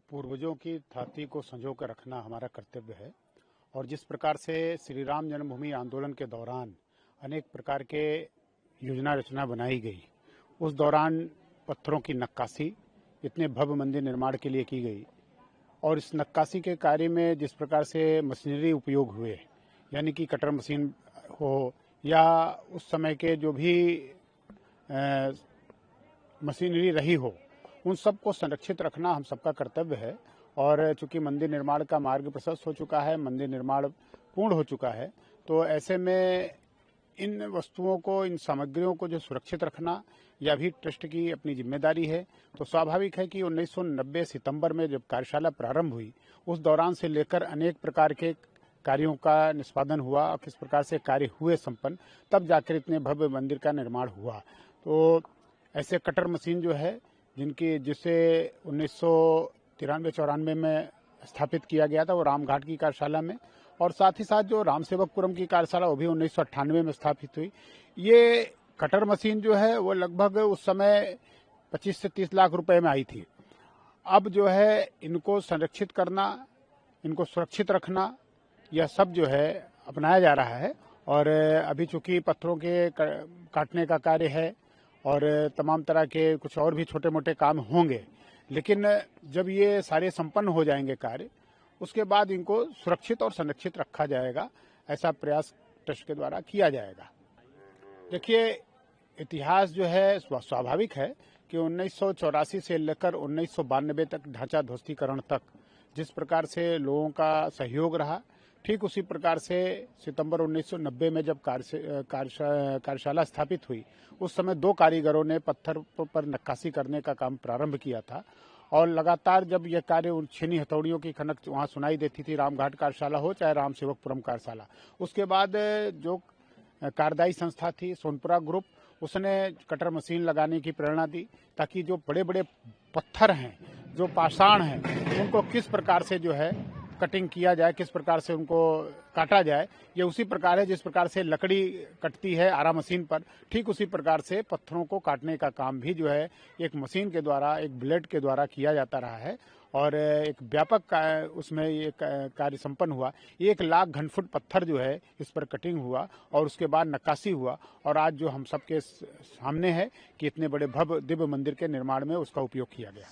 पूर्वजों की थाती को संजो कर रखना हमारा कर्तव्य है। और जिस प्रकार से श्री राम जन्मभूमि आंदोलन के दौरान अनेक प्रकार के योजना रचना बनाई गई, उस दौरान पत्थरों की नक्काशी इतने भव्य मंदिर निर्माण के लिए की गई। और इस नक्काशी के कार्य में जिस प्रकार से मशीनरी उपयोग हुए, यानी कि कटर मशीन हो या उस समय के जो भी मशीनरी रही हो, उन सबको संरक्षित रखना हम सबका कर्तव्य है। और चूंकि मंदिर निर्माण का मार्ग प्रशस्त हो चुका है, मंदिर निर्माण पूर्ण हो चुका है, तो ऐसे में इन वस्तुओं को, इन सामग्रियों को जो सुरक्षित रखना यह भी ट्रस्ट की अपनी जिम्मेदारी है। तो स्वाभाविक है कि 1990 सितंबर में जब कार्यशाला प्रारंभ हुई, उस दौरान से लेकर अनेक प्रकार के कार्यों का निष्पादन हुआ और किस प्रकार से कार्य हुए संपन्न, तब जाकर इतने भव्य मंदिर का निर्माण हुआ। तो ऐसे कटर मशीन जो है जिसे 1993-94 में स्थापित किया गया था, वो रामघाट की कार्यशाला में, और साथ ही साथ जो रामसेवकपुरम की कार्यशाला वो भी 1998 में स्थापित हुई। ये कटर मशीन जो है वो लगभग उस समय 25 से 30 लाख रुपए में आई थी। अब जो है इनको संरक्षित करना, इनको सुरक्षित रखना, यह सब जो है अपनाया जा रहा है। और अभी चूंकि पत्थरों के काटने का कार्य है और तमाम तरह के कुछ और भी छोटे मोटे काम होंगे, लेकिन जब ये सारे संपन्न हो जाएंगे कार्य, उसके बाद इनको सुरक्षित और संरक्षित रखा जाएगा। ऐसा प्रयास ट्रस्ट के द्वारा किया जाएगा। देखिए, इतिहास जो है स्वाभाविक है कि 1984 से लेकर 1992 तक ढांचा ध्वस्तीकरण तक जिस प्रकार से लोगों का सहयोग रहा, ठीक उसी प्रकार से सितंबर 1990 में जब कार्यशाला स्थापित हुई, उस समय 2 कारीगरों ने पत्थर पर नक्काशी करने का काम प्रारंभ किया था। और लगातार जब यह कार्य उन छीनी हथौड़ियों की खनक वहाँ सुनाई देती थी, रामघाट कार्यशाला हो चाहे रामसेवकपुरम कार्यशाला, उसके बाद जो कार्यदायी संस्था थी सोनपुरा ग्रुप, उसने कटर मशीन लगाने की प्रेरणा दी, ताकि जो बड़े बड़े पत्थर हैं, जो पाषाण हैं, उनको किस प्रकार से जो है कटिंग किया जाए, किस प्रकार से उनको काटा जाए। ये उसी प्रकार है जिस प्रकार से लकड़ी कटती है आरा मशीन पर, ठीक उसी प्रकार से पत्थरों को काटने का काम भी जो है एक मशीन के द्वारा, एक ब्लेड के द्वारा किया जाता रहा है। और एक व्यापक उसमें ये कार्य संपन्न हुआ। 1 लाख घनफुट पत्थर जो है इस पर कटिंग हुआ और उसके बाद नक्काशी हुआ। और आज जो हम सबके सामने है कि इतने बड़े भव्य दिव्य मंदिर के निर्माण में उसका उपयोग किया गया।